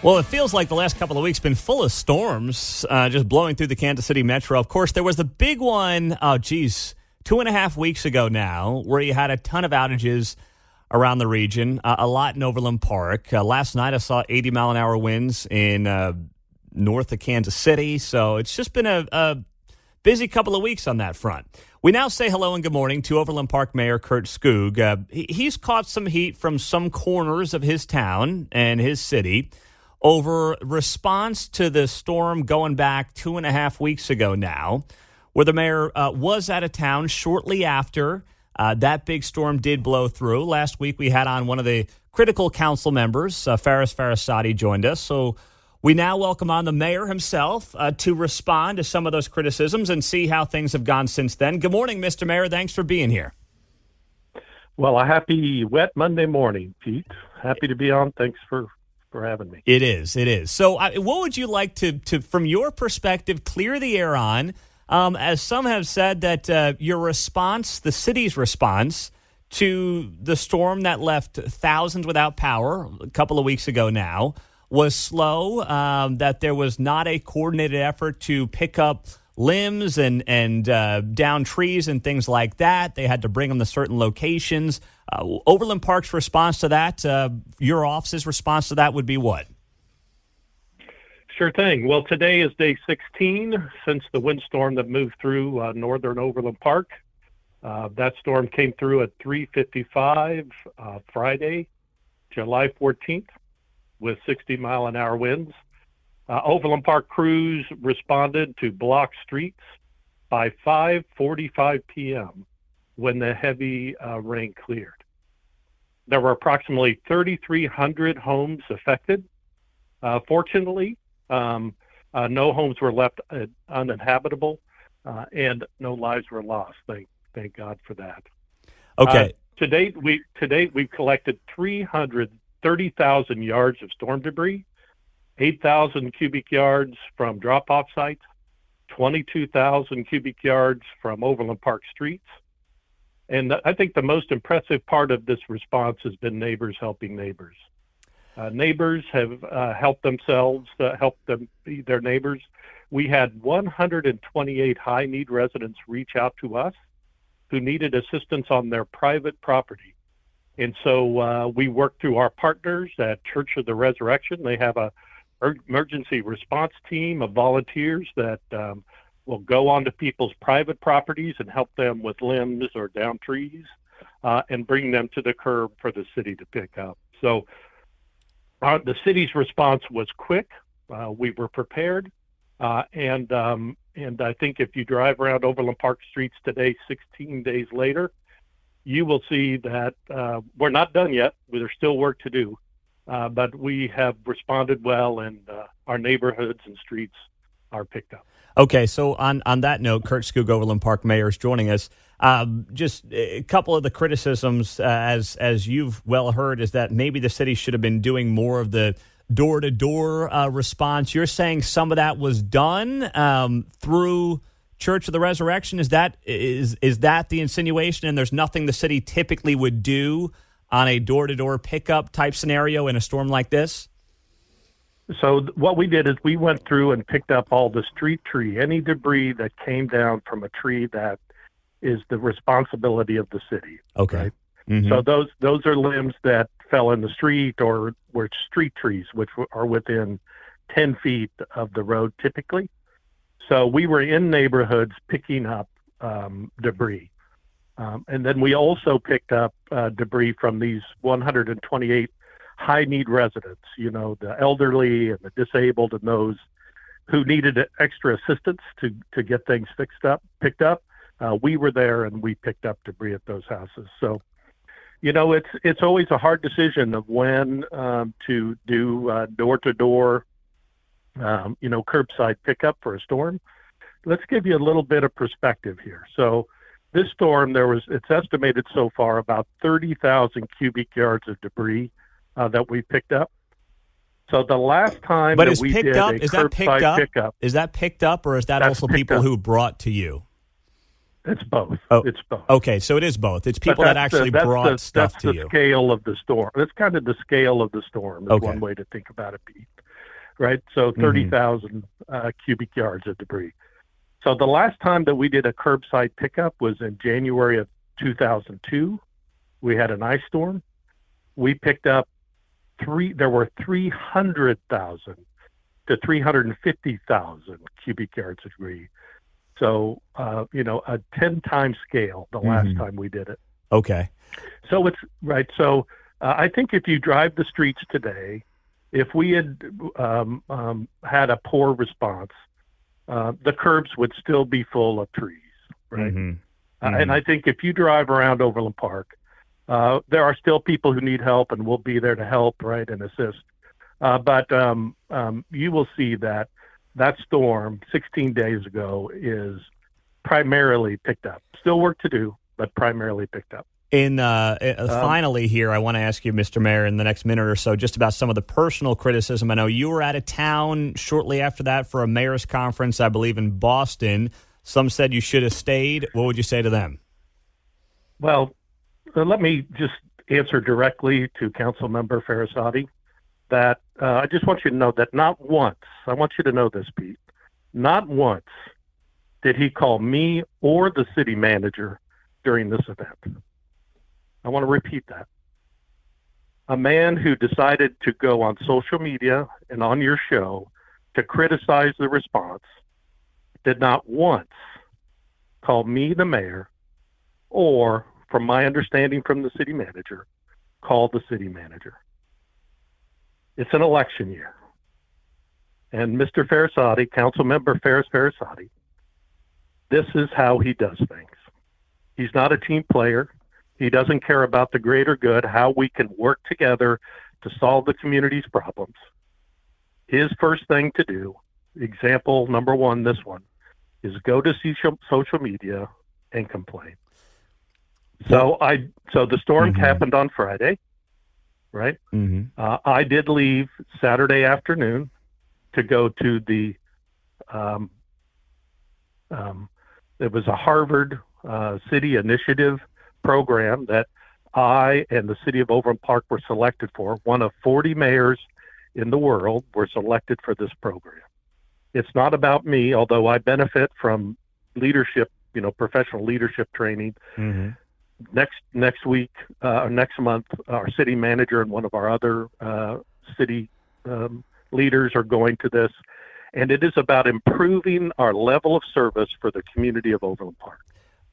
Well, it feels like the last couple of weeks been full of storms just blowing through the Kansas City metro. Of course, there was the big one, 2.5 weeks ago now, where you had a ton of outages around the region, a lot in Overland Park. Last night I saw 80-mile-an-hour winds in north of Kansas City, so it's just been a busy couple of weeks on that front. We now say hello and good morning to Overland Park Mayor Curt Skoog. He's caught some heat from some corners of his town and his city over response to the storm going back 2.5 weeks ago now, where the mayor was out of town shortly after that big storm did blow through. Last week we had on one of the critical council members, Faris Farasati, joined us. So we now welcome on the mayor himself to respond to some of those criticisms and see how things have gone since then. Good morning, Mr. Mayor. Thanks for being here. Well, a happy wet Monday morning, Pete. Happy to be on. Thanks for having me. It is. So what would you like to, from your perspective, clear the air on? As some have said that your response, the city's response to the storm that left thousands without power a couple of weeks ago now, was slow, that there was not a coordinated effort to pick up limbs and down trees and things like that. They had to bring them to certain locations. Overland Park's response to that, your office's response to that would be what? Sure thing. Well, today is day 16 since the windstorm that moved through northern Overland Park. That storm came through at 3:55 Friday, July 14th, with 60-mile-an-hour winds. Overland Park crews responded to block streets by 5:45 p.m. when the heavy rain cleared. There were approximately 3,300 homes affected. Fortunately, no homes were left uninhabitable, and no lives were lost. Thank God for that. Okay. To date, we've collected 330,000 yards of storm debris, 8,000 cubic yards from drop-off sites, 22,000 cubic yards from Overland Park streets. And I think the most impressive part of this response has been neighbors helping neighbors. Neighbors have helped themselves, helped them be their neighbors. We had 128 high-need residents reach out to us who needed assistance on their private property. And so we worked through our partners at Church of the Resurrection. They have a emergency response team of volunteers that will go onto people's private properties and help them with limbs or down trees and bring them to the curb for the city to pick up. So the city's response was quick. We were prepared. And I think if you drive around Overland Park streets today, 16 days later, you will see that we're not done yet. There's still work to do. But we have responded well, and our neighborhoods and streets are picked up. Okay, so on that note, Curt Skoog, Overland Park Mayor, is joining us. Just a couple of the criticisms, as you've well heard, is that maybe the city should have been doing more of the door-to-door response. You're saying some of that was done through Church of the Resurrection. Is that the insinuation, and there's nothing the city typically would do on a door-to-door pickup type scenario in a storm like this? So what we did is we went through and picked up all the street tree, any debris that came down from a tree that is the responsibility of the city. Okay. Right? Mm-hmm. So those are limbs that fell in the street or were street trees, which are within 10 feet of the road typically. So we were in neighborhoods picking up debris. And then we also picked up debris from these 128 high-need residents, the elderly and the disabled and those who needed extra assistance to get things picked up. We were there, and we picked up debris at those houses. So, it's always a hard decision of when to do door-to-door, curbside pickup for a storm. Let's give you a little bit of perspective here. So this storm, it's estimated so far about 30,000 cubic yards of debris that we picked up. So the last time that we did a curbside pickup. Is that picked up, or is that also people who brought to you? It's both. Oh, it's both. Okay, so it is both. It's people that actually brought stuff to you. That's the scale of the storm. That's kind of the scale of the storm is one way to think about it, Pete. right? So 30,000 cubic yards of debris. So the last time that we did a curbside pickup was in January of 2002. We had an ice storm. We picked up there were 300,000 to 350,000 cubic yards of debris. So, a 10-time scale the last time we did it. Okay. So it's right. So I think if you drive the streets today, if we had had a poor response, the curbs would still be full of trees, right? And I think if you drive around Overland Park, there are still people who need help, and we'll be there to help, right, and assist. But you will see that storm 16 days ago is primarily picked up. Still work to do, but primarily picked up. Finally here, I want to ask you, Mr. Mayor, in the next minute or so, just about some of the personal criticism. I know you were out of town shortly after that for a mayor's conference, I believe, in Boston. Some said you should have stayed. What would you say to them? Well, let me just answer directly to Councilmember Farasati that I just want you to know that not once, I want you to know this, Pete, not once did he call me or the city manager during this event. I want to repeat that. A man who decided to go on social media and on your show to criticize the response did not once call me, the mayor, or, from my understanding from the city manager, call the city manager. It's an election year. And Mr. Farasati, Councilmember Farasati, this is how he does things. He's not a team player. He doesn't care about the greater good, how we can work together to solve the community's problems. His first thing to do, example number one, this one, is go to social media and complain. So the storm happened on Friday, right? I did leave Saturday afternoon to go to the, it was a Harvard City Initiative program that I and the city of Overland Park were selected for. One of 40 mayors in the world were selected for this program. It's not about me, although I benefit from leadership, professional leadership training. Next week, next month, our city manager and one of our other city leaders are going to this, and it is about improving our level of service for the community of Overland Park.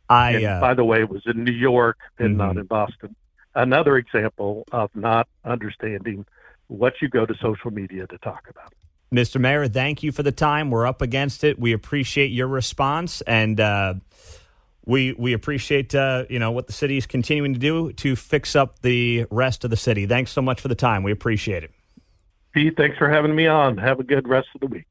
And by the way, it was in New York and not in Boston. Another example of not understanding what you go to social media to talk about. Mr. Mayor, thank you for the time. We're up against it. We appreciate your response, and we appreciate what the city is continuing to do to fix up the rest of the city. Thanks so much for the time. We appreciate it. Pete, thanks for having me on. Have a good rest of the week.